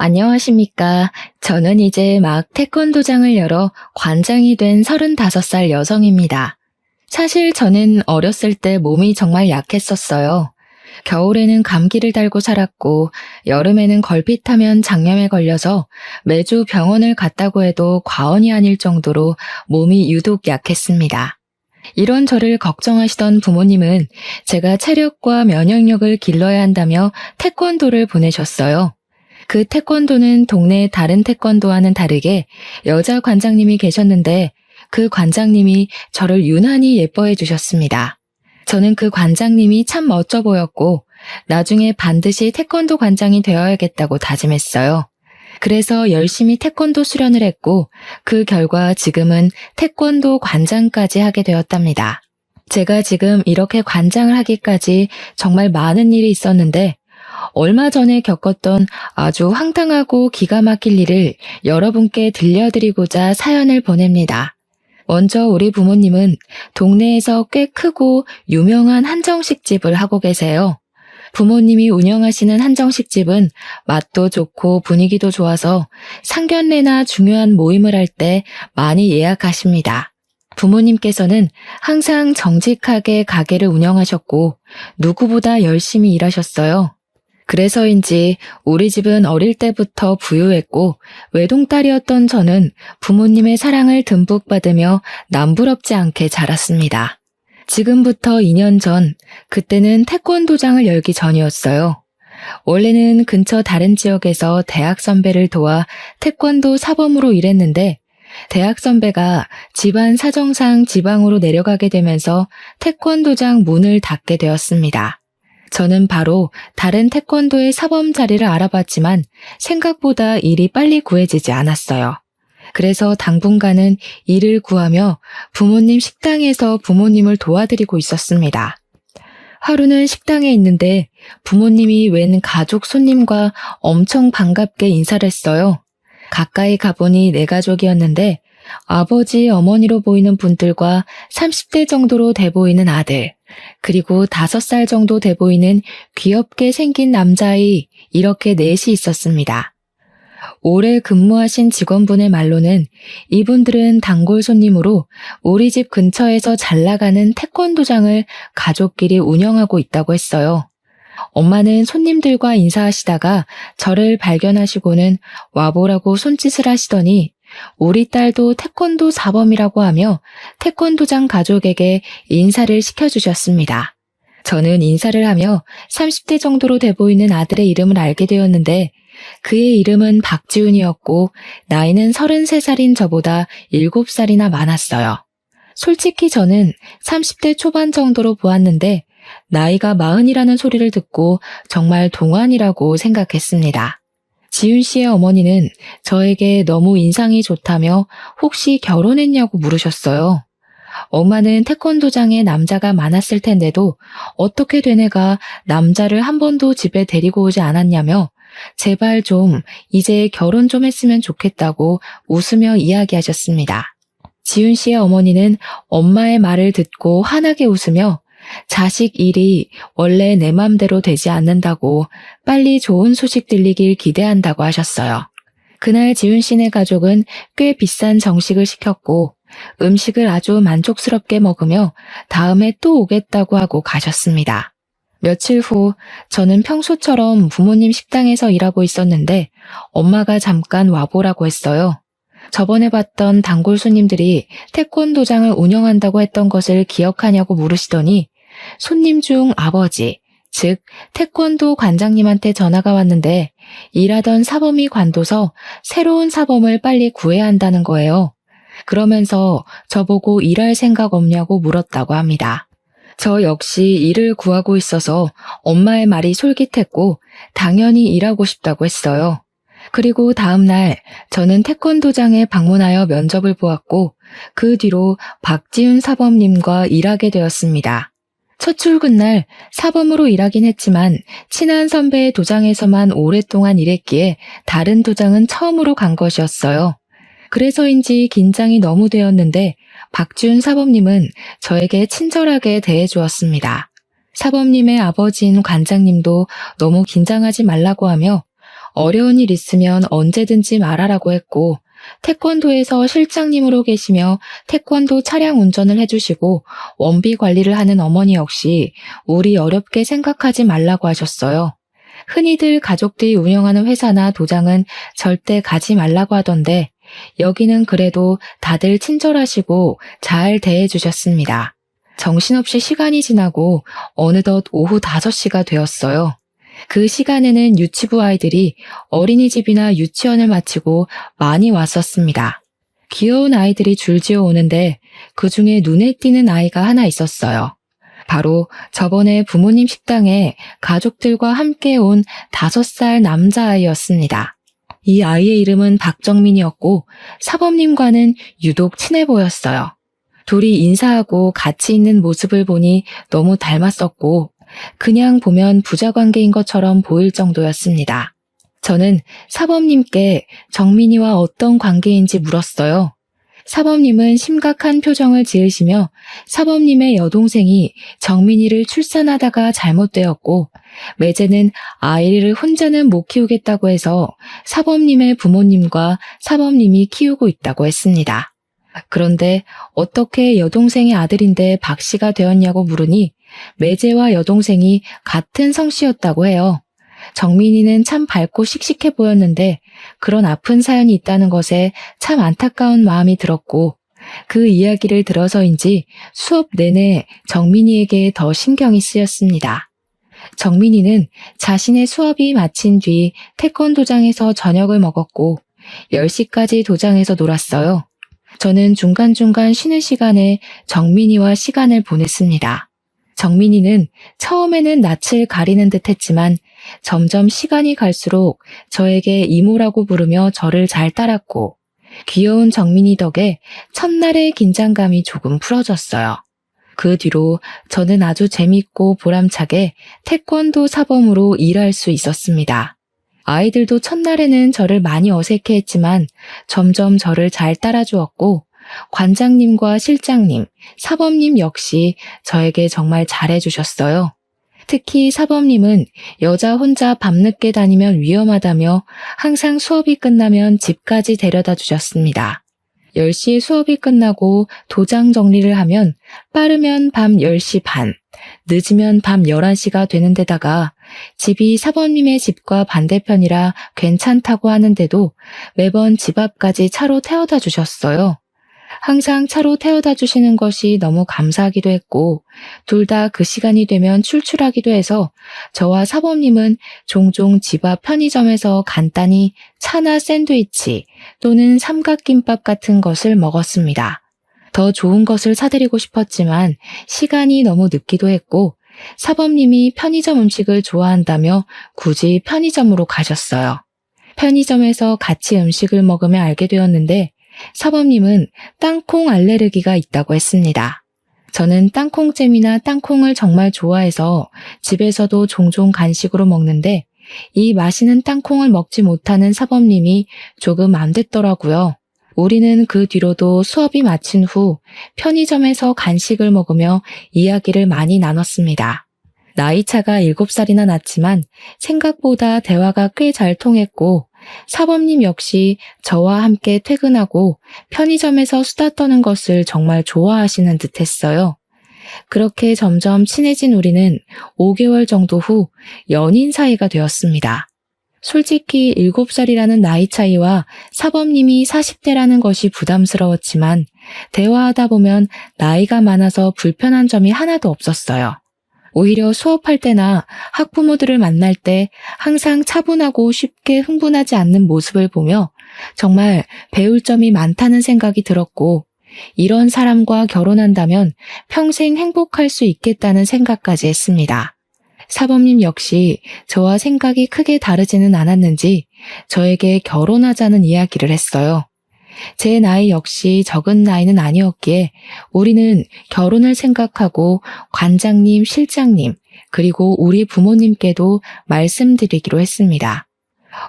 안녕하십니까. 저는 이제 막 태권도장을 열어 관장이 된 35살 여성입니다. 사실 저는 어렸을 때 몸이 정말 약했었어요. 겨울에는 감기를 달고 살았고, 여름에는 걸핏하면 장염에 걸려서 매주 병원을 갔다고 해도 과언이 아닐 정도로 몸이 유독 약했습니다. 이런 저를 걱정하시던 부모님은 제가 체력과 면역력을 길러야 한다며 태권도를 보내셨어요. 그 태권도는 동네 다른 태권도와는 다르게 여자 관장님이 계셨는데 그 관장님이 저를 유난히 예뻐해 주셨습니다. 저는 그 관장님이 참 멋져 보였고 나중에 반드시 태권도 관장이 되어야겠다고 다짐했어요. 그래서 열심히 태권도 수련을 했고 그 결과 지금은 태권도 관장까지 하게 되었답니다. 제가 지금 이렇게 관장을 하기까지 정말 많은 일이 있었는데 얼마 전에 겪었던 아주 황당하고 기가 막힐 일을 여러분께 들려드리고자 사연을 보냅니다. 먼저 우리 부모님은 동네에서 꽤 크고 유명한 한정식집을 하고 계세요. 부모님이 운영하시는 한정식집은 맛도 좋고 분위기도 좋아서 상견례나 중요한 모임을 할 때 많이 예약하십니다. 부모님께서는 항상 정직하게 가게를 운영하셨고 누구보다 열심히 일하셨어요. 그래서인지 우리 집은 어릴 때부터 부유했고 외동딸이었던 저는 부모님의 사랑을 듬뿍 받으며 남부럽지 않게 자랐습니다. 지금부터 2년 전, 그때는 태권도장을 열기 전이었어요. 원래는 근처 다른 지역에서 대학 선배를 도와 태권도 사범으로 일했는데 대학 선배가 집안 사정상 지방으로 내려가게 되면서 태권도장 문을 닫게 되었습니다. 저는 바로 다른 태권도의 사범 자리를 알아봤지만 생각보다 일이 빨리 구해지지 않았어요. 그래서 당분간은 일을 구하며 부모님 식당에서 부모님을 도와드리고 있었습니다. 하루는 식당에 있는데 부모님이 웬 가족 손님과 엄청 반갑게 인사를 했어요. 가까이 가보니 내 가족이었는데 아버지, 어머니로 보이는 분들과 30대 정도로 돼 보이는 아들, 그리고 5살 정도 돼 보이는 귀엽게 생긴 남자아이, 이렇게 넷이 있었습니다. 오래 근무하신 직원분의 말로는 이분들은 단골 손님으로 우리 집 근처에서 잘 나가는 태권도장을 가족끼리 운영하고 있다고 했어요. 엄마는 손님들과 인사하시다가 저를 발견하시고는 와보라고 손짓을 하시더니 우리 딸도 태권도 사범이라고 하며 태권도장 가족에게 인사를 시켜주셨습니다. 저는 인사를 하며 30대 정도로 돼 보이는 아들의 이름을 알게 되었는데 그의 이름은 박지훈이었고 나이는 33살인 저보다 7살이나 많았어요. 솔직히 저는 30대 초반 정도로 보았는데 나이가 40이라는 소리를 듣고 정말 동안이라고 생각했습니다. 지훈 씨의 어머니는 저에게 너무 인상이 좋다며 혹시 결혼했냐고 물으셨어요. 엄마는 태권도장에 남자가 많았을 텐데도 어떻게 된 애가 남자를 한 번도 집에 데리고 오지 않았냐며 제발 좀 이제 결혼 좀 했으면 좋겠다고 웃으며 이야기하셨습니다. 지훈 씨의 어머니는 엄마의 말을 듣고 환하게 웃으며 자식 일이 원래 내 맘대로 되지 않는다고 빨리 좋은 소식 들리길 기대한다고 하셨어요. 그날 지훈 씨네 가족은 꽤 비싼 정식을 시켰고 음식을 아주 만족스럽게 먹으며 다음에 또 오겠다고 하고 가셨습니다. 며칠 후 저는 평소처럼 부모님 식당에서 일하고 있었는데 엄마가 잠깐 와보라고 했어요. 저번에 봤던 단골 손님들이 태권도장을 운영한다고 했던 것을 기억하냐고 물으시더니 손님 중 아버지, 즉 태권도 관장님한테 전화가 왔는데 일하던 사범이 관둬서 새로운 사범을 빨리 구해야 한다는 거예요. 그러면서 저보고 일할 생각 없냐고 물었다고 합니다. 저 역시 일을 구하고 있어서 엄마의 말이 솔깃했고 당연히 일하고 싶다고 했어요. 그리고 다음 날 저는 태권도장에 방문하여 면접을 보았고 그 뒤로 박지훈 사범님과 일하게 되었습니다. 첫 출근 날 사범으로 일하긴 했지만 친한 선배의 도장에서만 오랫동안 일했기에 다른 도장은 처음으로 간 것이었어요. 그래서인지 긴장이 너무 되었는데 박지훈 사범님은 저에게 친절하게 대해주었습니다. 사범님의 아버지인 관장님도 너무 긴장하지 말라고 하며 어려운 일 있으면 언제든지 말하라고 했고, 태권도에서 실장님으로 계시며 태권도 차량 운전을 해주시고 원비 관리를 하는 어머니 역시 우리 어렵게 생각하지 말라고 하셨어요. 흔히들 가족들이 운영하는 회사나 도장은 절대 가지 말라고 하던데 여기는 그래도 다들 친절하시고 잘 대해주셨습니다. 정신없이 시간이 지나고 어느덧 오후 5시가 되었어요. 그 시간에는 유치부 아이들이 어린이집이나 유치원을 마치고 많이 왔었습니다. 귀여운 아이들이 줄지어 오는데 그 중에 눈에 띄는 아이가 하나 있었어요. 바로 저번에 부모님 식당에 가족들과 함께 온 5살 남자아이였습니다. 이 아이의 이름은 박정민이었고 사범님과는 유독 친해 보였어요. 둘이 인사하고 같이 있는 모습을 보니 너무 닮았었고 그냥 보면 부자 관계인 것처럼 보일 정도였습니다. 저는 사범님께 정민이와 어떤 관계인지 물었어요. 사범님은 심각한 표정을 지으시며 사범님의 여동생이 정민이를 출산하다가 잘못되었고 매제는 아이를 혼자는 못 키우겠다고 해서 사범님의 부모님과 사범님이 키우고 있다고 했습니다. 그런데 어떻게 여동생의 아들인데 박 씨가 되었냐고 물으니 매제와 여동생이 같은 성씨였다고 해요. 정민이는 참 밝고 씩씩해 보였는데 그런 아픈 사연이 있다는 것에 참 안타까운 마음이 들었고 그 이야기를 들어서인지 수업 내내 정민이에게 더 신경이 쓰였습니다. 정민이는 자신의 수업이 마친 뒤 태권도장에서 저녁을 먹었고 10시까지 도장에서 놀았어요. 저는 중간중간 쉬는 시간에 정민이와 시간을 보냈습니다. 정민이는 처음에는 낯을 가리는 듯 했지만 점점 시간이 갈수록 저에게 이모라고 부르며 저를 잘 따랐고 귀여운 정민이 덕에 첫날의 긴장감이 조금 풀어졌어요. 그 뒤로 저는 아주 재밌고 보람차게 태권도 사범으로 일할 수 있었습니다. 아이들도 첫날에는 저를 많이 어색해했지만 점점 저를 잘 따라주었고 관장님과 실장님, 사범님 역시 저에게 정말 잘해주셨어요. 특히 사범님은 여자 혼자 밤늦게 다니면 위험하다며 항상 수업이 끝나면 집까지 데려다 주셨습니다. 10시에 수업이 끝나고 도장 정리를 하면 빠르면 밤 10시 반, 늦으면 밤 11시가 되는 데다가 집이 사범님의 집과 반대편이라 괜찮다고 하는데도 매번 집 앞까지 차로 태워다 주셨어요. 항상 차로 태워다 주시는 것이 너무 감사하기도 했고 둘 다 그 시간이 되면 출출하기도 해서 저와 사범님은 종종 집 앞 편의점에서 간단히 차나 샌드위치 또는 삼각김밥 같은 것을 먹었습니다. 더 좋은 것을 사드리고 싶었지만 시간이 너무 늦기도 했고 사범님이 편의점 음식을 좋아한다며 굳이 편의점으로 가셨어요. 편의점에서 같이 음식을 먹으며 알게 되었는데 사범님은 땅콩 알레르기가 있다고 했습니다. 저는 땅콩잼이나 땅콩을 정말 좋아해서 집에서도 종종 간식으로 먹는데 이 맛있는 땅콩을 먹지 못하는 사범님이 조금 안 됐더라고요. 우리는 그 뒤로도 수업이 마친 후 편의점에서 간식을 먹으며 이야기를 많이 나눴습니다. 나이차가 7살이나 났지만 생각보다 대화가 꽤 잘 통했고 사범님 역시 저와 함께 퇴근하고 편의점에서 수다 떠는 것을 정말 좋아하시는 듯 했어요. 그렇게 점점 친해진 우리는 5개월 정도 후 연인 사이가 되었습니다. 솔직히 7살이라는 나이 차이와 사범님이 40대라는 것이 부담스러웠지만 대화하다 보면 나이가 많아서 불편한 점이 하나도 없었어요. 오히려 수업할 때나 학부모들을 만날 때 항상 차분하고 쉽게 흥분하지 않는 모습을 보며 정말 배울 점이 많다는 생각이 들었고 이런 사람과 결혼한다면 평생 행복할 수 있겠다는 생각까지 했습니다. 사범님 역시 저와 생각이 크게 다르지는 않았는지 저에게 결혼하자는 이야기를 했어요. 제 나이 역시 적은 나이는 아니었기에 우리는 결혼을 생각하고 관장님, 실장님, 그리고 우리 부모님께도 말씀드리기로 했습니다.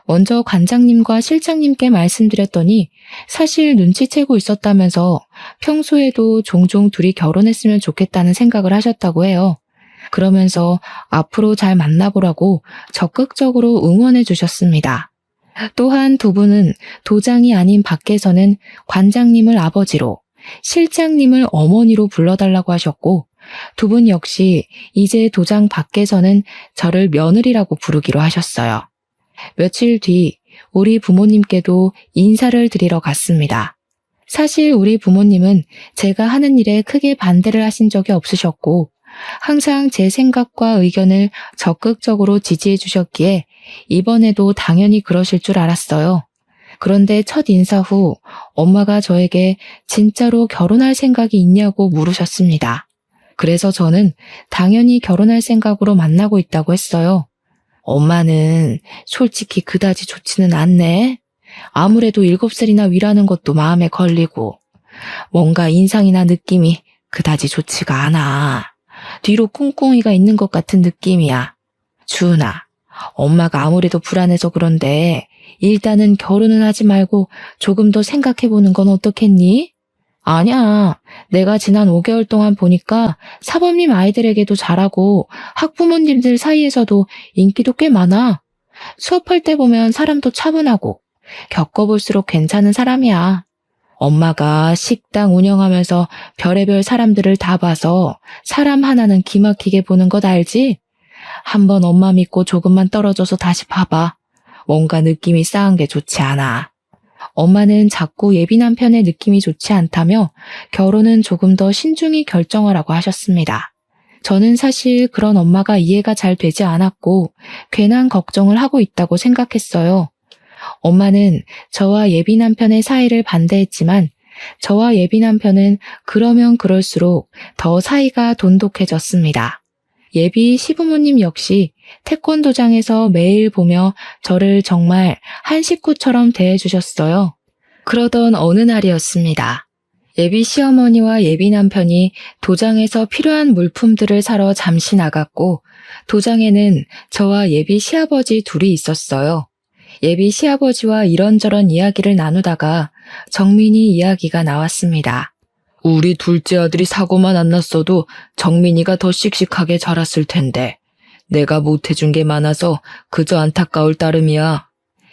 먼저 관장님과 실장님께 말씀드렸더니 사실 눈치채고 있었다면서 평소에도 종종 둘이 결혼했으면 좋겠다는 생각을 하셨다고 해요. 그러면서 앞으로 잘 만나보라고 적극적으로 응원해 주셨습니다. 또한 두 분은 도장이 아닌 밖에서는 관장님을 아버지로, 실장님을 어머니로 불러달라고 하셨고, 두 분 역시 이제 도장 밖에서는 저를 며느리라고 부르기로 하셨어요. 며칠 뒤 우리 부모님께도 인사를 드리러 갔습니다. 사실 우리 부모님은 제가 하는 일에 크게 반대를 하신 적이 없으셨고 항상 제 생각과 의견을 적극적으로 지지해 주셨기에 이번에도 당연히 그러실 줄 알았어요. 그런데 첫 인사 후 엄마가 저에게 진짜로 결혼할 생각이 있냐고 물으셨습니다. 그래서 저는 당연히 결혼할 생각으로 만나고 있다고 했어요. 엄마는 솔직히 그다지 좋지는 않네. 아무래도 7살이나 위라는 것도 마음에 걸리고 뭔가 인상이나 느낌이 그다지 좋지가 않아. 뒤로 꿍꿍이가 있는 것 같은 느낌이야. 주은아, 엄마가 아무래도 불안해서 그런데 일단은 결혼은 하지 말고 조금 더 생각해보는 건 어떻겠니? 아니야. 내가 지난 5개월 동안 보니까 사범님 아이들에게도 잘하고 학부모님들 사이에서도 인기도 꽤 많아. 수업할 때 보면 사람도 차분하고 겪어볼수록 괜찮은 사람이야. 엄마가 식당 운영하면서 별의별 사람들을 다 봐서 사람 하나는 기막히게 보는 것 알지? 한번 엄마 믿고 조금만 떨어져서 다시 봐봐. 뭔가 느낌이 싸한 게 좋지 않아. 엄마는 자꾸 예비 남편의 느낌이 좋지 않다며 결혼은 조금 더 신중히 결정하라고 하셨습니다. 저는 사실 그런 엄마가 이해가 잘 되지 않았고 괜한 걱정을 하고 있다고 생각했어요. 엄마는 저와 예비 남편의 사이를 반대했지만 저와 예비 남편은 그러면 그럴수록 더 사이가 돈독해졌습니다. 예비 시부모님 역시 태권도장에서 매일 보며 저를 정말 한 식구처럼 대해주셨어요. 그러던 어느 날이었습니다. 예비 시어머니와 예비 남편이 도장에서 필요한 물품들을 사러 잠시 나갔고 도장에는 저와 예비 시아버지 둘이 있었어요. 예비 시아버지와 이런저런 이야기를 나누다가 정민이 이야기가 나왔습니다. 우리 둘째 아들이 사고만 안 났어도 정민이가 더 씩씩하게 자랐을 텐데 내가 못해준 게 많아서 그저 안타까울 따름이야.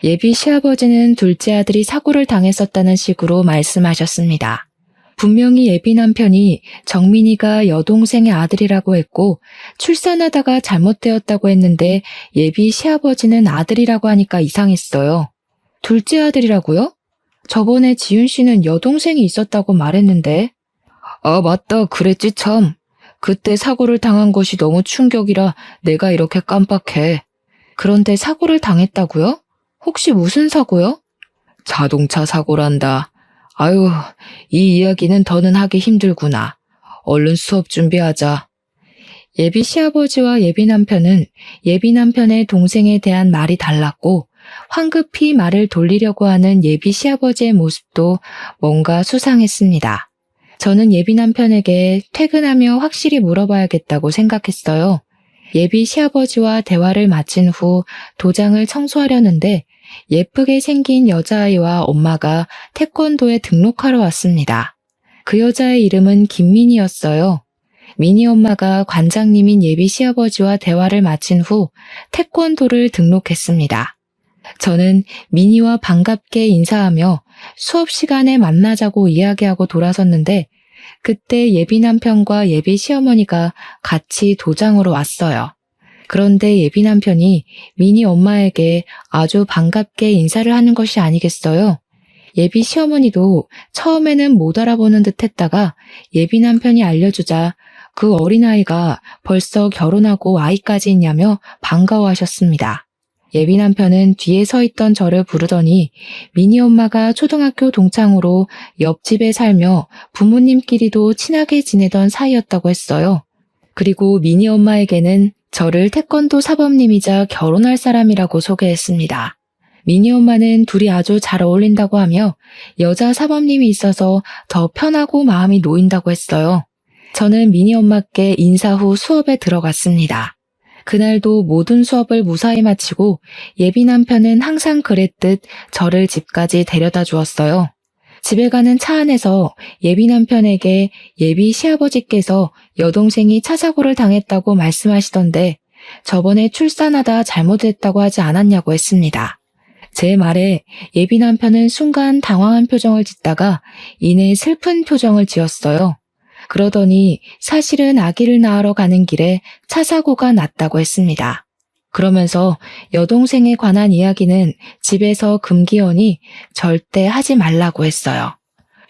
예비 시아버지는 둘째 아들이 사고를 당했었다는 식으로 말씀하셨습니다. 분명히 예비 남편이 정민이가 여동생의 아들이라고 했고 출산하다가 잘못되었다고 했는데 예비 시아버지는 아들이라고 하니까 이상했어요. 둘째 아들이라고요? 저번에 지윤 씨는 여동생이 있었다고 말했는데. 아, 맞다. 그랬지 참. 그때 사고를 당한 것이 너무 충격이라 내가 이렇게 깜빡해. 그런데 사고를 당했다고요? 혹시 무슨 사고요? 자동차 사고란다. 아유, 이 이야기는 더는 하기 힘들구나. 얼른 수업 준비하자. 예비 시아버지와 예비 남편은 예비 남편의 동생에 대한 말이 달랐고 황급히 말을 돌리려고 하는 예비 시아버지의 모습도 뭔가 수상했습니다. 저는 예비 남편에게 퇴근하며 확실히 물어봐야겠다고 생각했어요. 예비 시아버지와 대화를 마친 후 도장을 청소하려는데 예쁘게 생긴 여자아이와 엄마가 태권도에 등록하러 왔습니다. 그 여자의 이름은 김민희였어요. 민희 엄마가 관장님인 예비 시아버지와 대화를 마친 후 태권도를 등록했습니다. 저는 민희와 반갑게 인사하며 수업 시간에 만나자고 이야기하고 돌아섰는데 그때 예비 남편과 예비 시어머니가 같이 도장으로 왔어요. 그런데 예비 남편이 민희 엄마에게 아주 반갑게 인사를 하는 것이 아니겠어요? 예비 시어머니도 처음에는 못 알아보는 듯 했다가 예비 남편이 알려주자 그 어린아이가 벌써 결혼하고 아이까지 있냐며 반가워하셨습니다. 예비 남편은 뒤에 서 있던 저를 부르더니 민희 엄마가 초등학교 동창으로 옆집에 살며 부모님끼리도 친하게 지내던 사이였다고 했어요. 그리고 민희 엄마에게는 저를 태권도 사범님이자 결혼할 사람이라고 소개했습니다. 민희 엄마는 둘이 아주 잘 어울린다고 하며 여자 사범님이 있어서 더 편하고 마음이 놓인다고 했어요. 저는 민희 엄마께 인사 후 수업에 들어갔습니다. 그날도 모든 수업을 무사히 마치고 예비 남편은 항상 그랬듯 저를 집까지 데려다 주었어요. 집에 가는 차 안에서 예비 남편에게 예비 시아버지께서 여동생이 차 사고를 당했다고 말씀하시던데 저번에 출산하다 잘못했다고 하지 않았냐고 했습니다. 제 말에 예비 남편은 순간 당황한 표정을 짓다가 이내 슬픈 표정을 지었어요. 그러더니 사실은 아기를 낳으러 가는 길에 차 사고가 났다고 했습니다. 그러면서 여동생에 관한 이야기는 집에서 금기어니 절대 하지 말라고 했어요.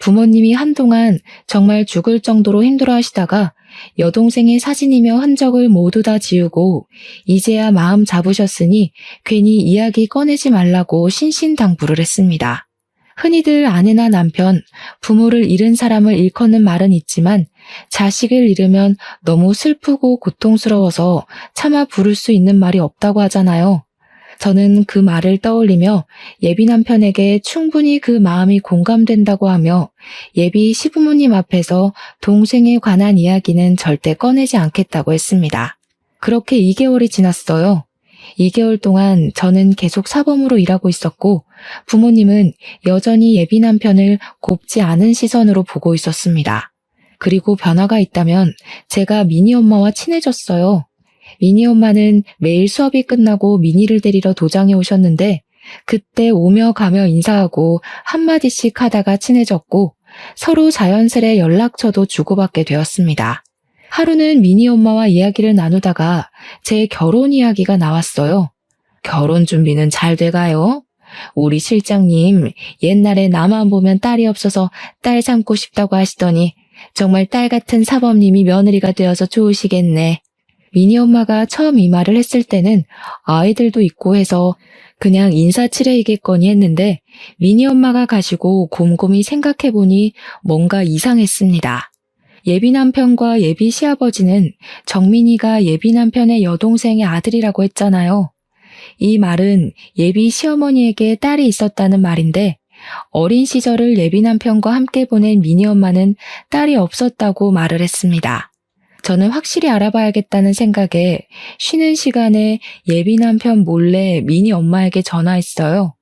부모님이 한동안 정말 죽을 정도로 힘들어하시다가 여동생의 사진이며 흔적을 모두 다 지우고 이제야 마음 잡으셨으니 괜히 이야기 꺼내지 말라고 신신당부를 했습니다. 흔히들 아내나 남편, 부모를 잃은 사람을 일컫는 말은 있지만 자식을 잃으면 너무 슬프고 고통스러워서 차마 부를 수 있는 말이 없다고 하잖아요. 저는 그 말을 떠올리며 예비 남편에게 충분히 그 마음이 공감된다고 하며 예비 시부모님 앞에서 동생에 관한 이야기는 절대 꺼내지 않겠다고 했습니다. 그렇게 2개월이 지났어요. 2개월 동안 저는 계속 사범으로 일하고 있었고 부모님은 여전히 예비 남편을 곱지 않은 시선으로 보고 있었습니다. 그리고 변화가 있다면 제가 미니 엄마와 친해졌어요. 미니 엄마는 매일 수업이 끝나고 미니를 데리러 도장에 오셨는데 그때 오며 가며 인사하고 한마디씩 하다가 친해졌고 서로 자연스레 연락처도 주고받게 되었습니다. 하루는 미니 엄마와 이야기를 나누다가 제 결혼 이야기가 나왔어요. 결혼 준비는 잘 돼가요? 우리 실장님 옛날에 나만 보면 딸이 없어서 딸 삼고 싶다고 하시더니 정말 딸 같은 사범님이 며느리가 되어서 좋으시겠네. 미니 엄마가 처음 이 말을 했을 때는 아이들도 있고 해서 그냥 인사치레이겠거니 했는데 미니 엄마가 가시고 곰곰이 생각해보니 뭔가 이상했습니다. 예비 남편과 예비 시아버지는 정민이가 예비 남편의 여동생의 아들이라고 했잖아요. 이 말은 예비 시어머니에게 딸이 있었다는 말인데 어린 시절을 예비 남편과 함께 보낸 미니 엄마는 딸이 없었다고 말을 했습니다. 저는 확실히 알아봐야겠다는 생각에 쉬는 시간에 예비 남편 몰래 미니 엄마에게 전화했어요.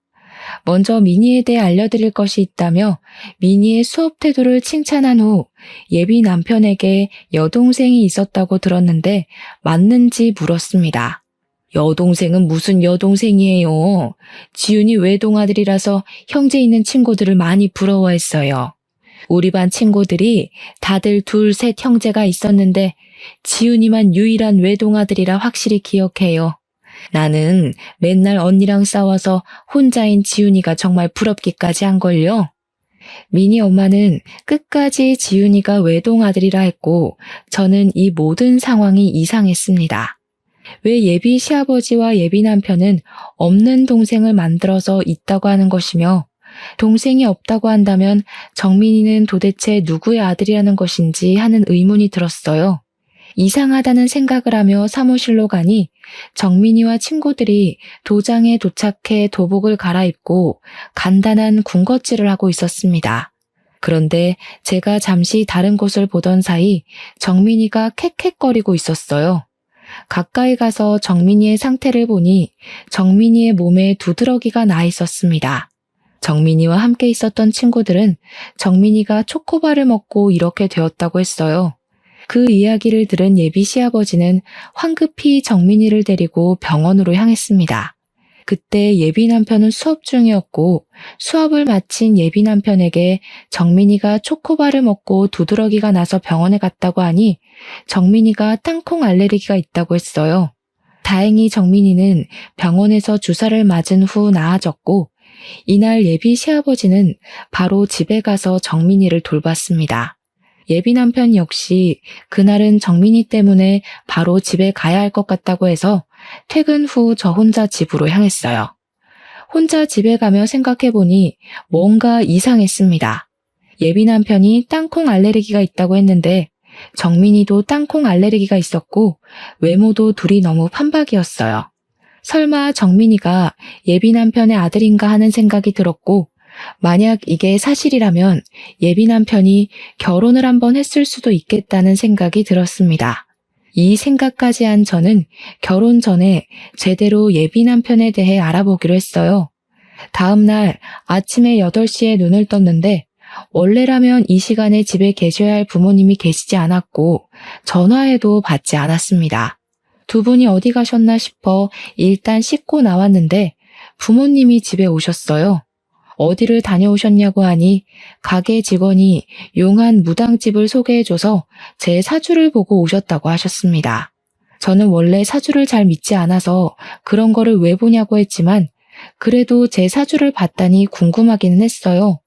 먼저 미니에 대해 알려드릴 것이 있다며 미니의 수업 태도를 칭찬한 후 예비 남편에게 여동생이 있었다고 들었는데 맞는지 물었습니다. 여동생은 무슨 여동생이에요. 지훈이 외동아들이라서 형제 있는 친구들을 많이 부러워했어요. 우리 반 친구들이 다들 둘, 셋 형제가 있었는데 지훈이만 유일한 외동아들이라 확실히 기억해요. 나는 맨날 언니랑 싸워서 혼자인 지훈이가 정말 부럽기까지 한걸요. 미니 엄마는 끝까지 지훈이가 외동아들이라 했고 저는 이 모든 상황이 이상했습니다. 왜 예비 시아버지와 예비 남편은 없는 동생을 만들어서 있다고 하는 것이며 동생이 없다고 한다면 정민이는 도대체 누구의 아들이라는 것인지 하는 의문이 들었어요. 이상하다는 생각을 하며 사무실로 가니 정민이와 친구들이 도장에 도착해 도복을 갈아입고 간단한 군것질을 하고 있었습니다. 그런데 제가 잠시 다른 곳을 보던 사이 정민이가 캑캑거리고 있었어요. 가까이 가서 정민이의 상태를 보니 정민이의 몸에 두드러기가 나 있었습니다. 정민이와 함께 있었던 친구들은 정민이가 초코바를 먹고 이렇게 되었다고 했어요. 그 이야기를 들은 예비 시아버지는 황급히 정민이를 데리고 병원으로 향했습니다. 그때 예비 남편은 수업 중이었고 수업을 마친 예비 남편에게 정민이가 초코바를 먹고 두드러기가 나서 병원에 갔다고 하니 정민이가 땅콩 알레르기가 있다고 했어요. 다행히 정민이는 병원에서 주사를 맞은 후 나아졌고 이날 예비 시아버지는 바로 집에 가서 정민이를 돌봤습니다. 예비 남편 역시 그날은 정민이 때문에 바로 집에 가야 할 것 같다고 해서 퇴근 후 저 혼자 집으로 향했어요. 혼자 집에 가며 생각해보니 뭔가 이상했습니다. 예비 남편이 땅콩 알레르기가 있다고 했는데 정민이도 땅콩 알레르기가 있었고 외모도 둘이 너무 판박이었어요. 설마 정민이가 예비 남편의 아들인가 하는 생각이 들었고 만약 이게 사실이라면 예비 남편이 결혼을 한번 했을 수도 있겠다는 생각이 들었습니다. 이 생각까지 한 저는 결혼 전에 제대로 예비 남편에 대해 알아보기로 했어요. 다음 날 아침에 8시에 눈을 떴는데 원래라면 이 시간에 집에 계셔야 할 부모님이 계시지 않았고 전화해도 받지 않았습니다. 두 분이 어디 가셨나 싶어 일단 씻고 나왔는데 부모님이 집에 오셨어요. 어디를 다녀오셨냐고 하니 가게 직원이 용한 무당집을 소개해줘서 제 사주를 보고 오셨다고 하셨습니다. 저는 원래 사주를 잘 믿지 않아서 그런 거를 왜 보냐고 했지만 그래도 제 사주를 봤다니 궁금하기는 했어요.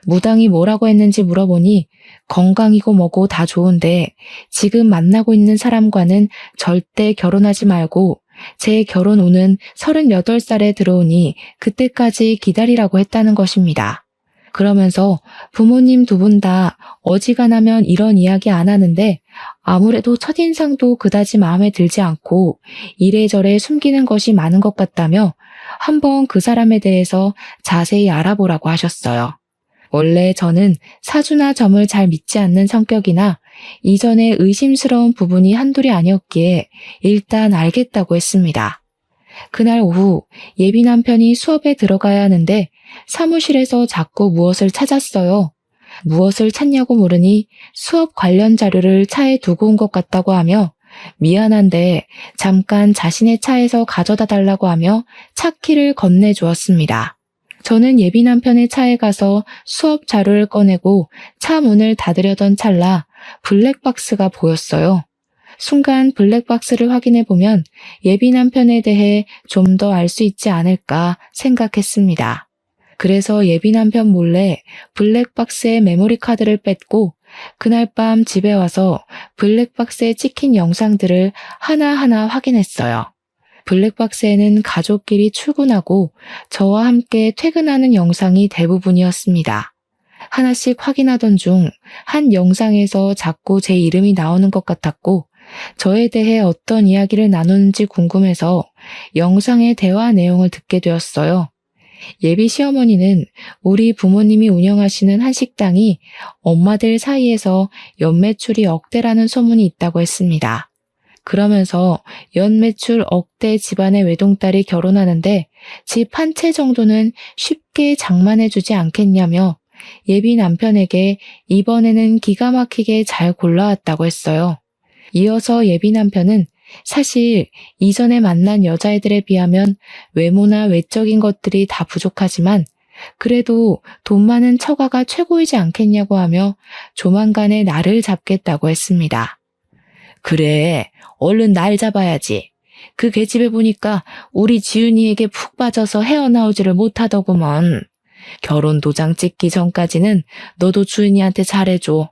무당이 뭐라고 했는지 물어보니 건강이고 뭐고 다 좋은데 지금 만나고 있는 사람과는 절대 결혼하지 말고 제 결혼 운은 38살에 들어오니 그때까지 기다리라고 했다는 것입니다. 그러면서 부모님 두 분 다 어지간하면 이런 이야기 안 하는데 아무래도 첫인상도 그다지 마음에 들지 않고 이래저래 숨기는 것이 많은 것 같다며 한번 그 사람에 대해서 자세히 알아보라고 하셨어요. 원래 저는 사주나 점을 잘 믿지 않는 성격이나 이전에 의심스러운 부분이 한둘이 아니었기에 일단 알겠다고 했습니다. 그날 오후 예비 남편이 수업에 들어가야 하는데 사무실에서 자꾸 무엇을 찾았어요. 무엇을 찾냐고 물으니 수업 관련 자료를 차에 두고 온 것 같다고 하며 미안한데 잠깐 자신의 차에서 가져다 달라고 하며 차 키를 건네주었습니다. 저는 예비 남편의 차에 가서 수업 자료를 꺼내고 차 문을 닫으려던 찰나 블랙박스가 보였어요. 순간 블랙박스를 확인해 보면 예비 남편에 대해 좀 더 알 수 있지 않을까 생각했습니다. 그래서 예비 남편 몰래 블랙박스의 메모리 카드를 뺐고 그날 밤 집에 와서 블랙박스에 찍힌 영상들을 하나하나 확인했어요. 블랙박스에는 가족끼리 출근하고 저와 함께 퇴근하는 영상이 대부분이었습니다. 하나씩 확인하던 중 한 영상에서 자꾸 제 이름이 나오는 것 같았고 저에 대해 어떤 이야기를 나누는지 궁금해서 영상의 대화 내용을 듣게 되었어요. 예비 시어머니는 우리 부모님이 운영하시는 한식당이 엄마들 사이에서 연매출이 억대라는 소문이 있다고 했습니다. 그러면서 연매출 억대 집안의 외동딸이 결혼하는데 집 한 채 정도는 쉽게 장만해주지 않겠냐며 예비 남편에게 이번에는 기가 막히게 잘 골라왔다고 했어요. 이어서 예비 남편은 사실 이전에 만난 여자애들에 비하면 외모나 외적인 것들이 다 부족하지만 그래도 돈 많은 처가가 최고이지 않겠냐고 하며 조만간에 나를 잡겠다고 했습니다. 그래, 얼른 날 잡아야지. 그 계집애 보니까 우리 지은이에게 푹 빠져서 헤어나오지를 못하더구먼. 결혼 도장 찍기 전까지는 너도 주은이한테 잘해줘.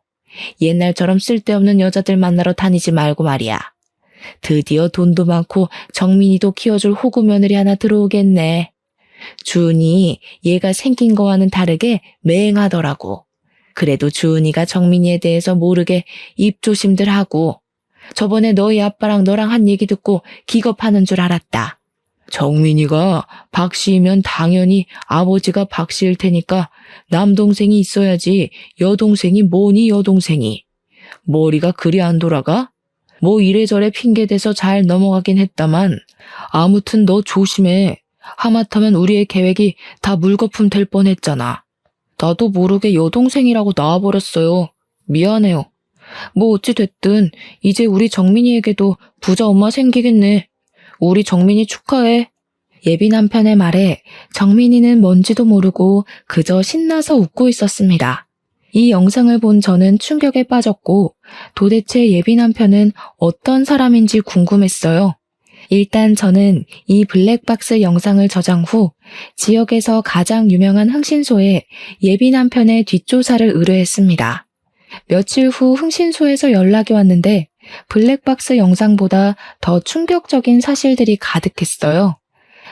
옛날처럼 쓸데없는 여자들 만나러 다니지 말고 말이야. 드디어 돈도 많고 정민이도 키워줄 호구 며느리 하나 들어오겠네. 주은이 얘가 생긴 거와는 다르게 맹하더라고. 그래도 주은이가 정민이에 대해서 모르게 입조심들 하고 저번에 너희 아빠랑 너랑 한 얘기 듣고 기겁하는 줄 알았다. 정민이가 박씨이면 당연히 아버지가 박씨일 테니까 남동생이 있어야지 여동생이 뭐니 여동생이. 머리가 그리 안 돌아가? 뭐 이래저래 핑계대서 잘 넘어가긴 했다만 아무튼 너 조심해. 하마터면 우리의 계획이 다 물거품 될 뻔했잖아. 나도 모르게 여동생이라고 나와버렸어요. 미안해요. 뭐 어찌 됐든 이제 우리 정민이에게도 부자 엄마 생기겠네. 우리 정민이 축하해. 예비 남편의 말에 정민이는 뭔지도 모르고 그저 신나서 웃고 있었습니다. 이 영상을 본 저는 충격에 빠졌고 도대체 예비 남편은 어떤 사람인지 궁금했어요. 일단 저는 이 블랙박스 영상을 저장 후 지역에서 가장 유명한 흥신소에 예비 남편의 뒷조사를 의뢰했습니다. 며칠 후 흥신소에서 연락이 왔는데 블랙박스 영상보다 더 충격적인 사실들이 가득했어요.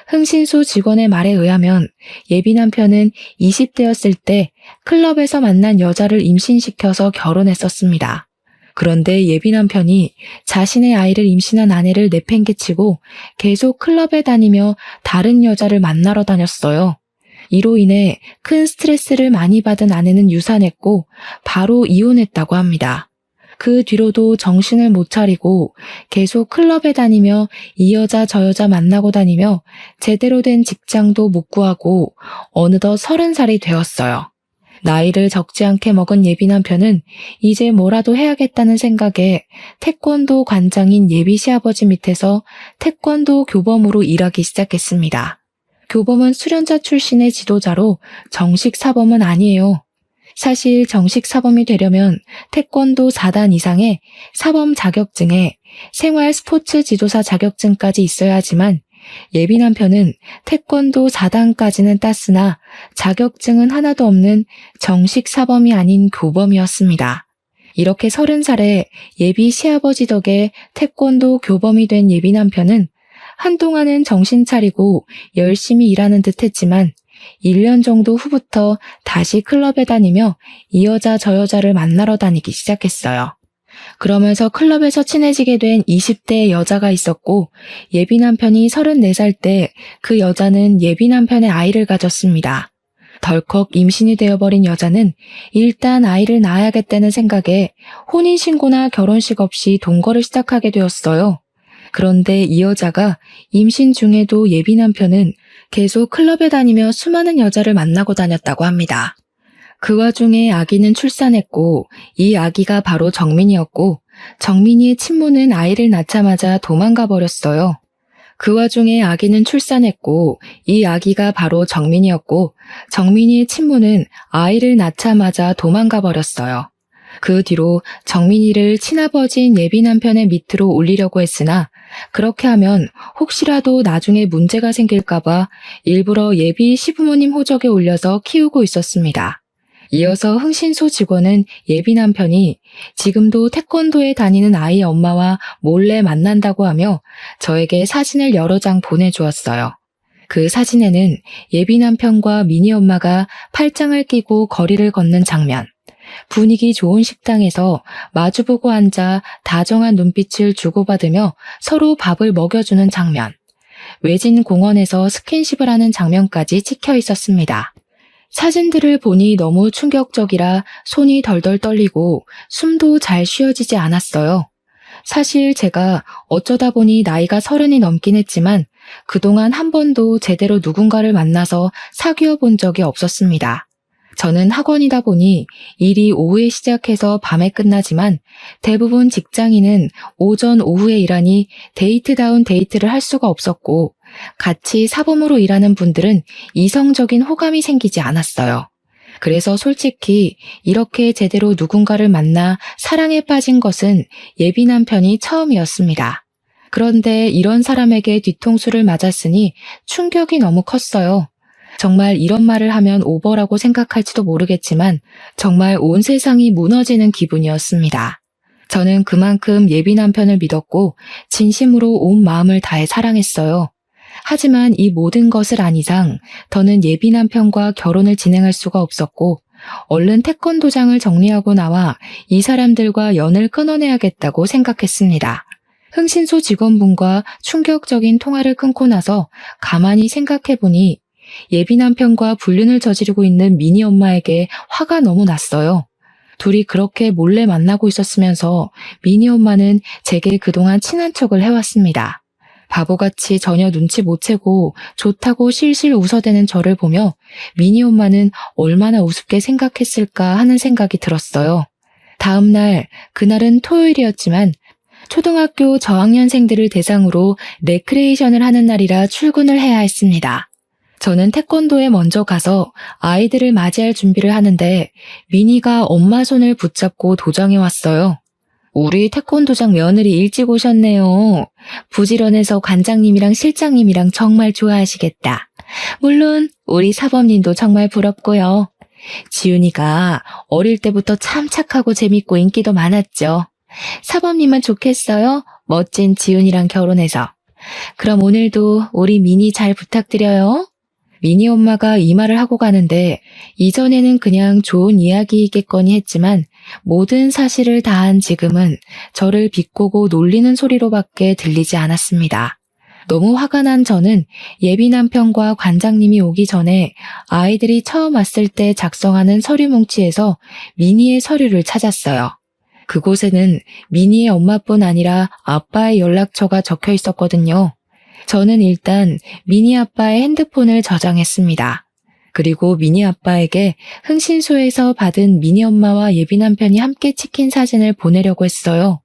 흥신소 직원의 말에 의하면 예비 남편은 20대였을 때 클럽에서 만난 여자를 임신시켜서 결혼했었습니다. 그런데 예비 남편이 자신의 아이를 임신한 아내를 내팽개치고 계속 클럽에 다니며 다른 여자를 만나러 다녔어요. 이로 인해 큰 스트레스를 많이 받은 아내는 유산했고 바로 이혼했다고 합니다. 그 뒤로도 정신을 못 차리고 계속 클럽에 다니며 이 여자 저 여자 만나고 다니며 제대로 된 직장도 못 구하고 어느덧 30살이 되었어요. 나이를 적지 않게 먹은 예비 남편은 이제 뭐라도 해야겠다는 생각에 태권도 관장인 예비 시아버지 밑에서 태권도 교범으로 일하기 시작했습니다. 교범은 수련자 출신의 지도자로 정식 사범은 아니에요. 사실 정식 사범이 되려면 태권도 4단 이상의 사범 자격증에 생활 스포츠 지도사 자격증까지 있어야 하지만 예비 남편은 태권도 4단까지는 땄으나 자격증은 하나도 없는 정식 사범이 아닌 교범이었습니다. 이렇게 30살에 예비 시아버지 덕에 태권도 교범이 된 예비 남편은 한동안은 정신 차리고 열심히 일하는 듯 했지만 1년 정도 후부터 다시 클럽에 다니며 이 여자 저 여자를 만나러 다니기 시작했어요. 그러면서 클럽에서 친해지게 된 20대의 여자가 있었고 예비 남편이 34살 때 그 여자는 예비 남편의 아이를 가졌습니다. 덜컥 임신이 되어버린 여자는 일단 아이를 낳아야겠다는 생각에 혼인신고나 결혼식 없이 동거를 시작하게 되었어요. 그런데 이 여자가 임신 중에도 예비 남편은 계속 클럽에 다니며 수많은 여자를 만나고 다녔다고 합니다. 그 와중에 아기는 출산했고 이 아기가 바로 정민이었고 정민이의 친모는 아이를 낳자마자 도망가 버렸어요. 그 와중에 아기는 출산했고 이 아기가 바로 정민이었고 정민이의 친모는 아이를 낳자마자 도망가 버렸어요. 그 뒤로 정민이를 친아버지인 예비 남편의 밑으로 올리려고 했으나 그렇게 하면 혹시라도 나중에 문제가 생길까봐 일부러 예비 시부모님 호적에 올려서 키우고 있었습니다. 이어서 흥신소 직원은 예비 남편이 지금도 태권도에 다니는 아이 엄마와 몰래 만난다고 하며 저에게 사진을 여러 장 보내주었어요. 그 사진에는 예비 남편과 미니 엄마가 팔짱을 끼고 거리를 걷는 장면, 분위기 좋은 식당에서 마주보고 앉아 다정한 눈빛을 주고받으며 서로 밥을 먹여주는 장면, 외진 공원에서 스킨십을 하는 장면까지 찍혀 있었습니다. 사진들을 보니 너무 충격적이라 손이 덜덜 떨리고 숨도 잘 쉬어지지 않았어요. 사실 제가 어쩌다 보니 나이가 30이 넘긴 했지만 그동안 한 번도 제대로 누군가를 만나서 사귀어 본 적이 없었습니다. 저는 학원이다 보니 일이 오후에 시작해서 밤에 끝나지만 대부분 직장인은 오전 오후에 일하니 데이트다운 데이트를 할 수가 없었고 같이 사범으로 일하는 분들은 이성적인 호감이 생기지 않았어요. 그래서 솔직히 이렇게 제대로 누군가를 만나 사랑에 빠진 것은 예비 남편이 처음이었습니다. 그런데 이런 사람에게 뒤통수를 맞았으니 충격이 너무 컸어요. 정말 이런 말을 하면 오버라고 생각할지도 모르겠지만 정말 온 세상이 무너지는 기분이었습니다. 저는 그만큼 예비 남편을 믿었고 진심으로 온 마음을 다해 사랑했어요. 하지만 이 모든 것을 안 이상 더는 예비 남편과 결혼을 진행할 수가 없었고 얼른 태권도장을 정리하고 나와 이 사람들과 연을 끊어내야겠다고 생각했습니다. 흥신소 직원분과 충격적인 통화를 끊고 나서 가만히 생각해보니 예비 남편과 불륜을 저지르고 있는 미니 엄마에게 화가 너무 났어요. 둘이 그렇게 몰래 만나고 있었으면서 미니 엄마는 제게 그동안 친한 척을 해왔습니다. 바보같이 전혀 눈치 못 채고 좋다고 실실 웃어대는 저를 보며 미니 엄마는 얼마나 우습게 생각했을까 하는 생각이 들었어요. 다음 날, 그날은 토요일이었지만 초등학교 저학년생들을 대상으로 레크레이션을 하는 날이라 출근을 해야 했습니다. 저는 태권도에 먼저 가서 아이들을 맞이할 준비를 하는데 미니가 엄마 손을 붙잡고 도장해 왔어요. 우리 태권도장 며느리 일찍 오셨네요. 부지런해서 관장님이랑 실장님이랑 정말 좋아하시겠다. 물론 우리 사범님도 정말 부럽고요. 지훈이가 어릴 때부터 참 착하고 재밌고 인기도 많았죠. 사범님은 좋겠어요. 멋진 지훈이랑 결혼해서. 그럼 오늘도 우리 미니 잘 부탁드려요. 미니 엄마가 이 말을 하고 가는데 이전에는 그냥 좋은 이야기이겠거니 했지만 모든 사실을 다한 지금은 저를 비꼬고 놀리는 소리로밖에 들리지 않았습니다. 너무 화가 난 저는 예비 남편과 관장님이 오기 전에 아이들이 처음 왔을 때 작성하는 서류 뭉치에서 미니의 서류를 찾았어요. 그곳에는 미니의 엄마뿐 아니라 아빠의 연락처가 적혀 있었거든요. 저는 일단 미니 아빠의 핸드폰을 저장했습니다. 그리고 미니 아빠에게 흥신소에서 받은 미니 엄마와 예비 남편이 함께 찍힌 사진을 보내려고 했어요.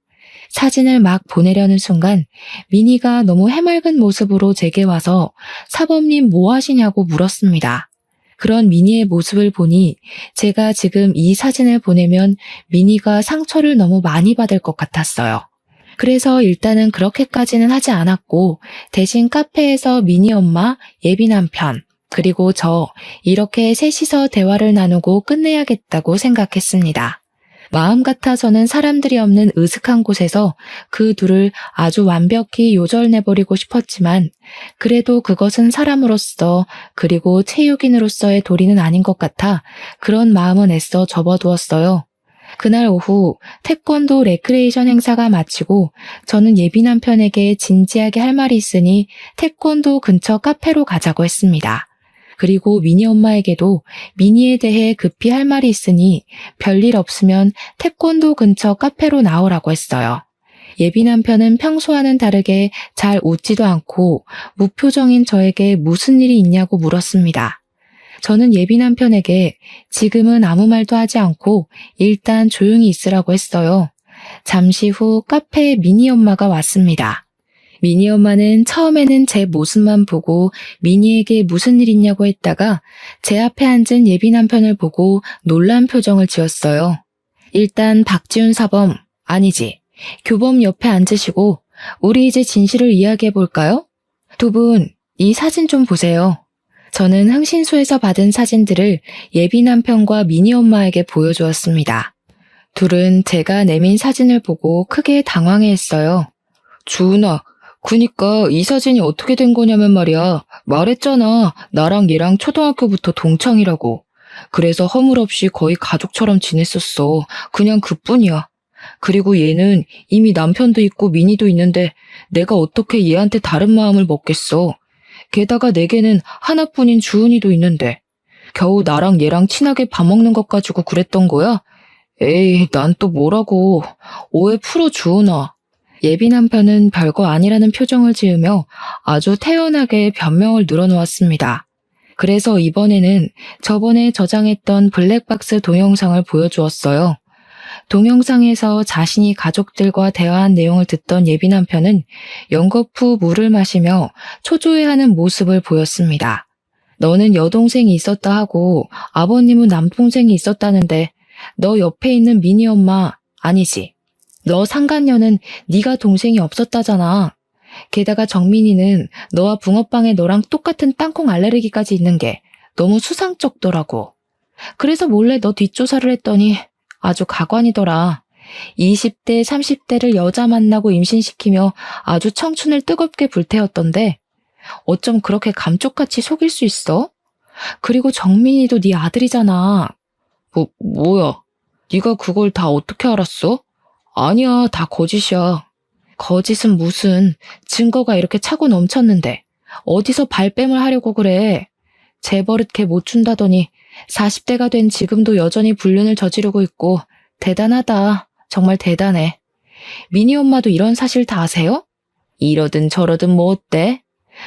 사진을 막 보내려는 순간 미니가 너무 해맑은 모습으로 제게 와서 사범님 뭐 하시냐고 물었습니다. 그런 미니의 모습을 보니 제가 지금 이 사진을 보내면 미니가 상처를 너무 많이 받을 것 같았어요. 그래서 일단은 그렇게까지는 하지 않았고 대신 카페에서 미니 엄마, 예비 남편, 그리고 저 이렇게 셋이서 대화를 나누고 끝내야겠다고 생각했습니다. 마음 같아서는 사람들이 없는 으슥한 곳에서 그 둘을 아주 완벽히 요절내버리고 싶었지만 그래도 그것은 사람으로서 그리고 체육인으로서의 도리는 아닌 것 같아 그런 마음은 애써 접어두었어요. 그날 오후 태권도 레크레이션 행사가 마치고 저는 예비 남편에게 진지하게 할 말이 있으니 태권도 근처 카페로 가자고 했습니다. 그리고 미니 엄마에게도 미니에 대해 급히 할 말이 있으니 별일 없으면 태권도 근처 카페로 나오라고 했어요. 예비 남편은 평소와는 다르게 잘 웃지도 않고 무표정인 저에게 무슨 일이 있냐고 물었습니다. 저는 예비 남편에게 지금은 아무 말도 하지 않고 일단 조용히 있으라고 했어요. 잠시 후 카페에 미니 엄마가 왔습니다. 미니 엄마는 처음에는 제 모습만 보고 미니에게 무슨 일 있냐고 했다가 제 앞에 앉은 예비 남편을 보고 놀란 표정을 지었어요. 일단 박지훈 사범, 아니지, 교범 옆에 앉으시고 우리 이제 진실을 이야기해 볼까요? 두 분, 이 사진 좀 보세요. 저는 흥신소에서 받은 사진들을 예비 남편과 미니 엄마에게 보여주었습니다. 둘은 제가 내민 사진을 보고 크게 당황해했어요. 주은아, 그니까 이 사진이 어떻게 된 거냐면 말이야. 말했잖아. 나랑 얘랑 초등학교부터 동창이라고. 그래서 허물없이 거의 가족처럼 지냈었어. 그냥 그뿐이야. 그리고 얘는 이미 남편도 있고 미니도 있는데 내가 어떻게 얘한테 다른 마음을 먹겠어. 게다가 내게는 하나뿐인 주은이도 있는데 겨우 나랑 얘랑 친하게 밥 먹는 것 가지고 그랬던 거야? 에이, 난 또 뭐라고. 오해 풀어 주은아. 예비 남편은 별거 아니라는 표정을 지으며 아주 태연하게 변명을 늘어놓았습니다. 그래서 이번에는 저번에 저장했던 블랙박스 동영상을 보여주었어요. 동영상에서 자신이 가족들과 대화한 내용을 듣던 예비 남편은 연겁 후 물을 마시며 초조해하는 모습을 보였습니다. 너는 여동생이 있었다 하고 아버님은 남동생이 있었다는데 너 옆에 있는 미니 엄마 아니지? 너 상간녀는 네가 동생이 없었다잖아. 게다가 정민이는 너와 붕어빵에 너랑 똑같은 땅콩 알레르기까지 있는 게 너무 수상쩍더라고. 그래서 몰래 너 뒷조사를 했더니 아주 가관이더라. 20대, 30대를 여자 만나고 임신시키며 아주 청춘을 뜨겁게 불태웠던데 어쩜 그렇게 감쪽같이 속일 수 있어? 그리고 정민이도 네 아들이잖아. 뭐야? 네가 그걸 다 어떻게 알았어? 아니야, 다 거짓이야. 거짓은 무슨, 증거가 이렇게 차고 넘쳤는데 어디서 발뺌을 하려고 그래. 재버릇 걔 못 준다더니 40대가 된 지금도 여전히 불륜을 저지르고 있고 대단하다. 정말 대단해. 미니 엄마도 이런 사실 다 아세요? 이러든 저러든 뭐 어때?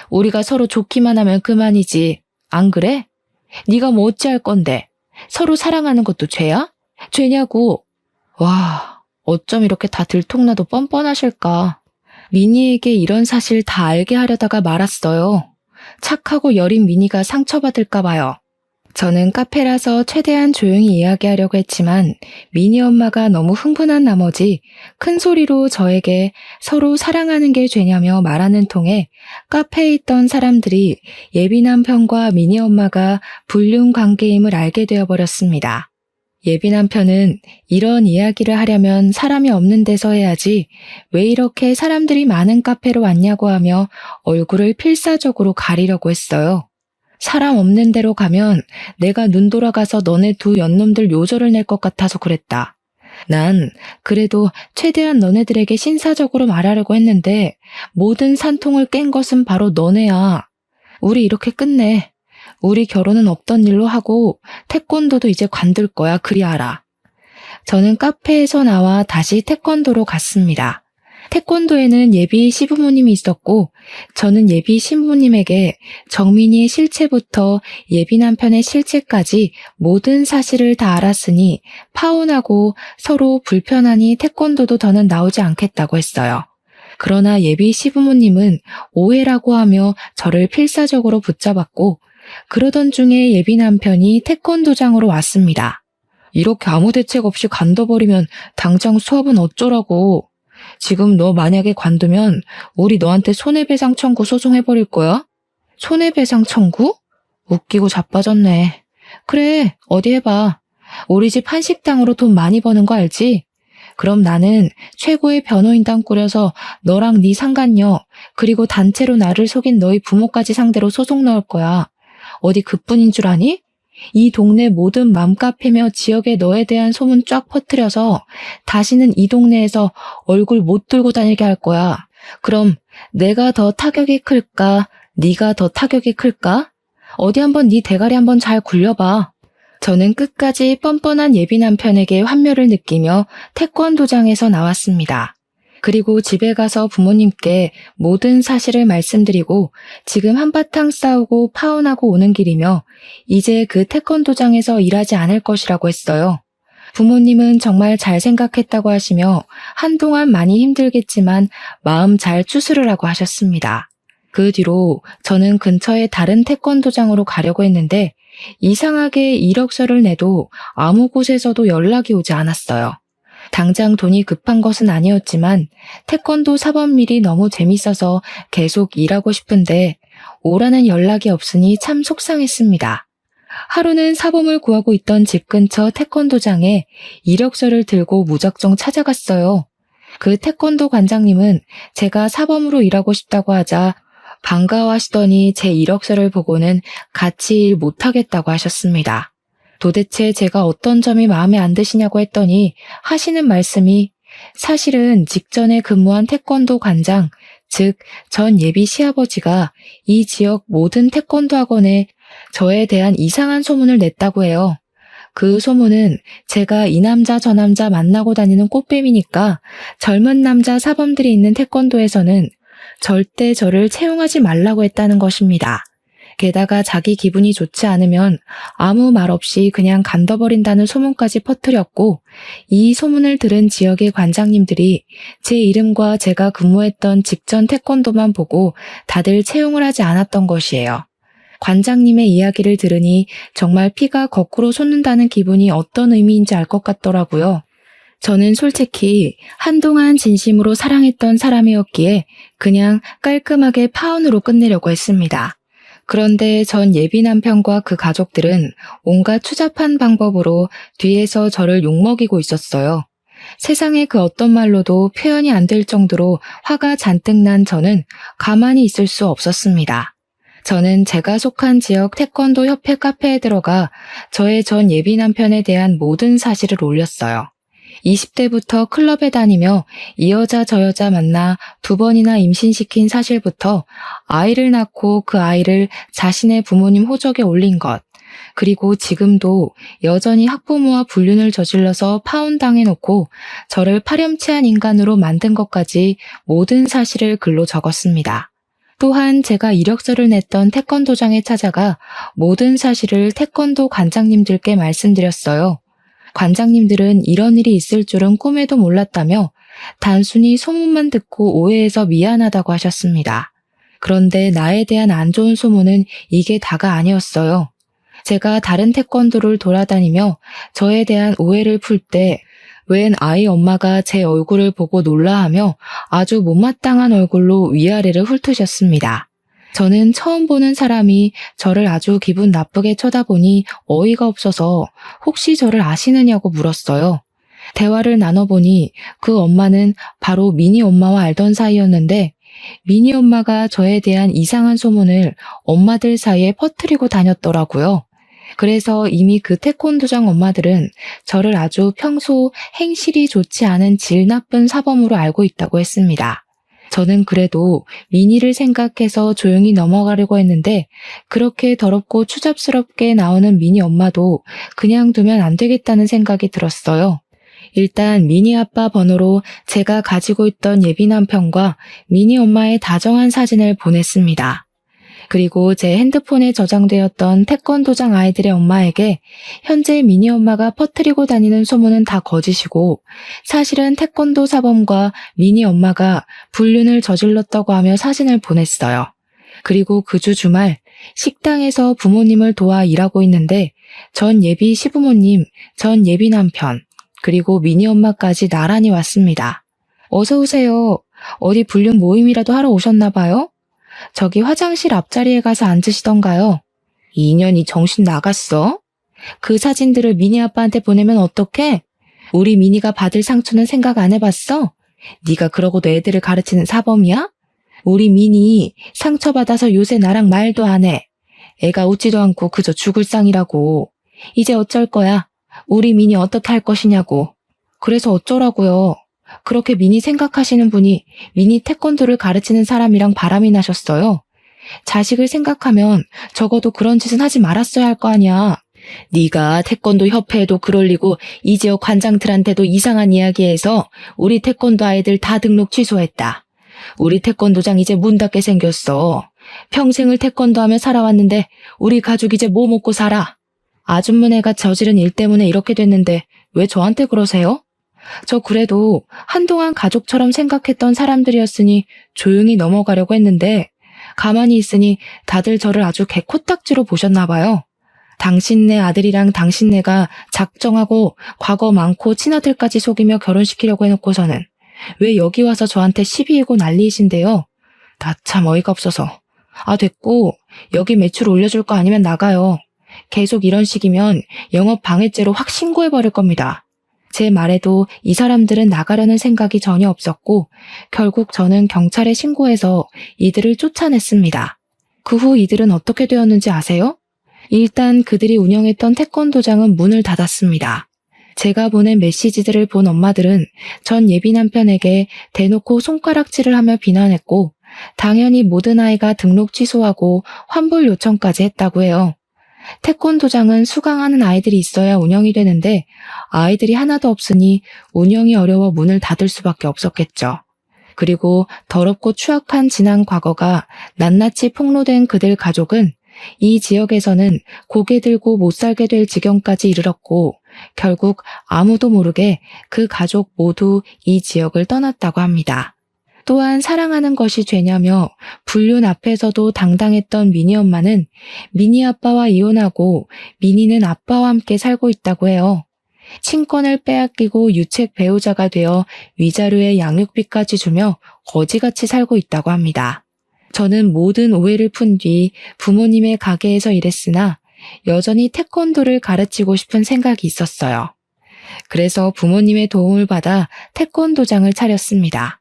우리가 서로 좋기만 하면 그만이지. 안 그래? 네가 뭐 어찌할 건데? 서로 사랑하는 것도 죄야? 죄냐고. 와, 어쩜 이렇게 다 들통나도 뻔뻔하실까. 미니에게 이런 사실 다 알게 하려다가 말았어요. 착하고 여린 미니가 상처받을까 봐요. 저는 카페라서 최대한 조용히 이야기하려고 했지만 미니 엄마가 너무 흥분한 나머지 큰 소리로 저에게 서로 사랑하는 게 죄냐며 말하는 통에 카페에 있던 사람들이 예비 남편과 미니 엄마가 불륜 관계임을 알게 되어버렸습니다. 예비 남편은 이런 이야기를 하려면 사람이 없는 데서 해야지 왜 이렇게 사람들이 많은 카페로 왔냐고 하며 얼굴을 필사적으로 가리려고 했어요. 사람 없는 데로 가면 내가 눈 돌아가서 너네 두 연놈들 요절을 낼 것 같아서 그랬다. 난 그래도 최대한 너네들에게 신사적으로 말하려고 했는데 모든 산통을 깬 것은 바로 너네야. 우리 이렇게 끝내. 우리 결혼은 없던 일로 하고 태권도도 이제 관둘 거야. 그리 알아. 저는 카페에서 나와 다시 태권도로 갔습니다. 태권도에는 예비 시부모님이 있었고 저는 예비 신부님에게 정민이의 실체부터 예비 남편의 실체까지 모든 사실을 다 알았으니 파혼하고 서로 불편하니 태권도도 더는 나오지 않겠다고 했어요. 그러나 예비 시부모님은 오해라고 하며 저를 필사적으로 붙잡았고 그러던 중에 예비 남편이 태권도장으로 왔습니다. 이렇게 아무 대책 없이 관둬버리면 당장 수업은 어쩌라고. 지금 너 만약에 관두면 우리 너한테 손해배상 청구 소송해버릴 거야? 손해배상 청구? 웃기고 자빠졌네. 그래, 어디 해봐. 우리 집 한식당으로 돈 많이 버는 거 알지? 그럼 나는 최고의 변호인단 꾸려서 너랑 네 상간녀 그리고 단체로 나를 속인 너희 부모까지 상대로 소송 넣을 거야. 어디 그뿐인 줄 아니? 이 동네 모든 맘카페며 지역에 너에 대한 소문 쫙 퍼뜨려서 다시는 이 동네에서 얼굴 못 들고 다니게 할 거야. 그럼 내가 더 타격이 클까? 네가 더 타격이 클까? 어디 한번 네 대가리 한번 잘 굴려봐. 저는 끝까지 뻔뻔한 예비 남편에게 환멸을 느끼며 태권도장에서 나왔습니다. 그리고 집에 가서 부모님께 모든 사실을 말씀드리고 지금 한바탕 싸우고 파혼하고 오는 길이며 이제 그 태권도장에서 일하지 않을 것이라고 했어요. 부모님은 정말 잘 생각했다고 하시며 한동안 많이 힘들겠지만 마음 잘 추스르라고 하셨습니다. 그 뒤로 저는 근처에 다른 태권도장으로 가려고 했는데 이상하게 이력서를 내도 아무 곳에서도 연락이 오지 않았어요. 당장 돈이 급한 것은 아니었지만 태권도 사범일이 너무 재밌어서 계속 일하고 싶은데 오라는 연락이 없으니 참 속상했습니다. 하루는 사범을 구하고 있던 집 근처 태권도장에 이력서를 들고 무작정 찾아갔어요. 그 태권도 관장님은 제가 사범으로 일하고 싶다고 하자 반가워하시더니 제 이력서를 보고는 같이 일 못하겠다고 하셨습니다. 도대체 제가 어떤 점이 마음에 안 드시냐고 했더니 하시는 말씀이 사실은 직전에 근무한 태권도 관장, 즉 전 예비 시아버지가 이 지역 모든 태권도 학원에 저에 대한 이상한 소문을 냈다고 해요. 그 소문은 제가 이 남자 저 남자 만나고 다니는 꽃뱀이니까 젊은 남자 사범들이 있는 태권도에서는 절대 저를 채용하지 말라고 했다는 것입니다. 게다가 자기 기분이 좋지 않으면 아무 말 없이 그냥 간둬버린다는 소문까지 퍼뜨렸고 이 소문을 들은 지역의 관장님들이 제 이름과 제가 근무했던 직전 태권도만 보고 다들 채용을 하지 않았던 것이에요. 관장님의 이야기를 들으니 정말 피가 거꾸로 솟는다는 기분이 어떤 의미인지 알 것 같더라고요. 저는 솔직히 한동안 진심으로 사랑했던 사람이었기에 그냥 깔끔하게 파혼으로 끝내려고 했습니다. 그런데 전 예비 남편과 그 가족들은 온갖 추잡한 방법으로 뒤에서 저를 욕먹이고 있었어요. 세상에 그 어떤 말로도 표현이 안 될 정도로 화가 잔뜩 난 저는 가만히 있을 수 없었습니다. 저는 제가 속한 지역 태권도 협회 카페에 들어가 저의 전 예비 남편에 대한 모든 사실을 올렸어요. 20대부터 클럽에 다니며 이 여자 저 여자 만나 2번이나 임신시킨 사실부터 아이를 낳고 그 아이를 자신의 부모님 호적에 올린 것, 그리고 지금도 여전히 학부모와 불륜을 저질러서 파혼당해놓고 저를 파렴치한 인간으로 만든 것까지 모든 사실을 글로 적었습니다. 또한 제가 이력서를 냈던 태권도장에 찾아가 모든 사실을 태권도 관장님들께 말씀드렸어요. 관장님들은 이런 일이 있을 줄은 꿈에도 몰랐다며 단순히 소문만 듣고 오해해서 미안하다고 하셨습니다. 그런데 나에 대한 안 좋은 소문은 이게 다가 아니었어요. 제가 다른 태권도를 돌아다니며 저에 대한 오해를 풀 때 웬 아이 엄마가 제 얼굴을 보고 놀라하며 아주 못마땅한 얼굴로 위아래를 훑으셨습니다. 저는 처음 보는 사람이 저를 아주 기분 나쁘게 쳐다보니 어이가 없어서 혹시 저를 아시느냐고 물었어요. 대화를 나눠보니 그 엄마는 바로 미니 엄마와 알던 사이였는데 미니 엄마가 저에 대한 이상한 소문을 엄마들 사이에 퍼뜨리고 다녔더라고요. 그래서 이미 그 태권도장 엄마들은 저를 아주 평소 행실이 좋지 않은 질 나쁜 사범으로 알고 있다고 했습니다. 저는 그래도 미니를 생각해서 조용히 넘어가려고 했는데 그렇게 더럽고 추잡스럽게 나오는 미니 엄마도 그냥 두면 안 되겠다는 생각이 들었어요. 일단 미니 아빠 번호로 제가 가지고 있던 예비 남편과 미니 엄마의 다정한 사진을 보냈습니다. 그리고 제 핸드폰에 저장되었던 태권도장 아이들의 엄마에게 현재 미니 엄마가 퍼뜨리고 다니는 소문은 다 거짓이고 사실은 태권도 사범과 미니 엄마가 불륜을 저질렀다고 하며 사진을 보냈어요. 그리고 그 주 주말 식당에서 부모님을 도와 일하고 있는데 전 예비 시부모님, 전 예비 남편, 그리고 미니 엄마까지 나란히 왔습니다. 어서 오세요. 어디 불륜 모임이라도 하러 오셨나 봐요? 저기 화장실 앞자리에 가서 앉으시던가요? 이 인연이 정신 나갔어? 그 사진들을 미니 아빠한테 보내면 어떡해? 우리 미니가 받을 상처는 생각 안 해봤어? 네가 그러고도 애들을 가르치는 사범이야? 우리 미니 상처받아서 요새 나랑 말도 안 해. 애가 웃지도 않고 그저 죽을 상이라고. 이제 어쩔 거야? 우리 미니 어떻게 할 것이냐고. 그래서 어쩌라고요? 그렇게 미니 생각하시는 분이 미니 태권도를 가르치는 사람이랑 바람이 나셨어요. 자식을 생각하면 적어도 그런 짓은 하지 말았어야 할 거 아니야. 네가 태권도 협회에도 글 올리고 이 지역 관장들한테도 이상한 이야기해서 우리 태권도 아이들 다 등록 취소했다. 우리 태권도장 이제 문 닫게 생겼어. 평생을 태권도 하며 살아왔는데 우리 가족 이제 뭐 먹고 살아? 아줌마네가 저지른 일 때문에 이렇게 됐는데 왜 저한테 그러세요? 저 그래도 한동안 가족처럼 생각했던 사람들이었으니 조용히 넘어가려고 했는데 가만히 있으니 다들 저를 아주 개코딱지로 보셨나 봐요. 당신네 아들이랑 당신네가 작정하고 과거 많고 친아들까지 속이며 결혼시키려고 해놓고서는 왜 여기 와서 저한테 시비이고 난리이신데요? 나 참 어이가 없어서. 아, 됐고 여기 매출 올려줄 거 아니면 나가요. 계속 이런 식이면 영업 방해죄로 확 신고해버릴 겁니다. 제 말에도 이 사람들은 나가려는 생각이 전혀 없었고 결국 저는 경찰에 신고해서 이들을 쫓아냈습니다. 그 후 이들은 어떻게 되었는지 아세요? 일단 그들이 운영했던 태권도장은 문을 닫았습니다. 제가 보낸 메시지들을 본 엄마들은 전 예비 남편에게 대놓고 손가락질을 하며 비난했고 당연히 모든 아이가 등록 취소하고 환불 요청까지 했다고 해요. 태권도장은 수강하는 아이들이 있어야 운영이 되는데 아이들이 하나도 없으니 운영이 어려워 문을 닫을 수밖에 없었겠죠. 그리고 더럽고 추악한 지난 과거가 낱낱이 폭로된 그들 가족은 이 지역에서는 고개 들고 못 살게 될 지경까지 이르렀고 결국 아무도 모르게 그 가족 모두 이 지역을 떠났다고 합니다. 또한 사랑하는 것이 죄냐며 불륜 앞에서도 당당했던 미니 엄마는 미니 아빠와 이혼하고 미니는 아빠와 함께 살고 있다고 해요. 친권을 빼앗기고 유책 배우자가 되어 위자료에 양육비까지 주며 거지같이 살고 있다고 합니다. 저는 모든 오해를 푼 뒤 부모님의 가게에서 일했으나 여전히 태권도를 가르치고 싶은 생각이 있었어요. 그래서 부모님의 도움을 받아 태권도장을 차렸습니다.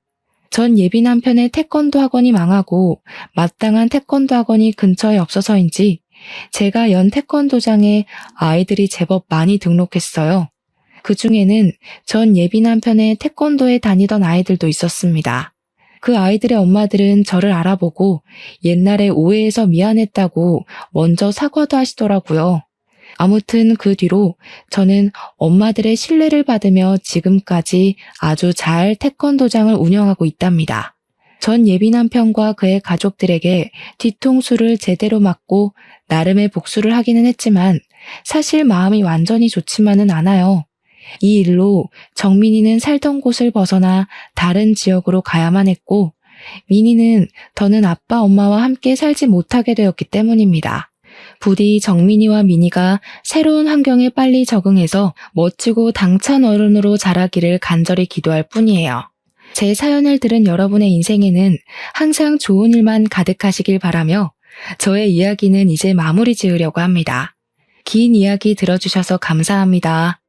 전 예비 남편의 태권도 학원이 망하고 마땅한 태권도 학원이 근처에 없어서인지 제가 연 태권도장에 아이들이 제법 많이 등록했어요. 그 중에는 전 예비 남편의 태권도에 다니던 아이들도 있었습니다. 그 아이들의 엄마들은 저를 알아보고 옛날에 오해해서 미안했다고 먼저 사과도 하시더라고요. 아무튼 그 뒤로 저는 엄마들의 신뢰를 받으며 지금까지 아주 잘 태권도장을 운영하고 있답니다. 전 예비 남편과 그의 가족들에게 뒤통수를 제대로 맞고 나름의 복수를 하기는 했지만 사실 마음이 완전히 좋지만은 않아요. 이 일로 정민이는 살던 곳을 벗어나 다른 지역으로 가야만 했고 민이는 더는 아빠 엄마와 함께 살지 못하게 되었기 때문입니다. 부디 정민이와 민이가 새로운 환경에 빨리 적응해서 멋지고 당찬 어른으로 자라기를 간절히 기도할 뿐이에요. 제 사연을 들은 여러분의 인생에는 항상 좋은 일만 가득하시길 바라며 저의 이야기는 이제 마무리 지으려고 합니다. 긴 이야기 들어주셔서 감사합니다.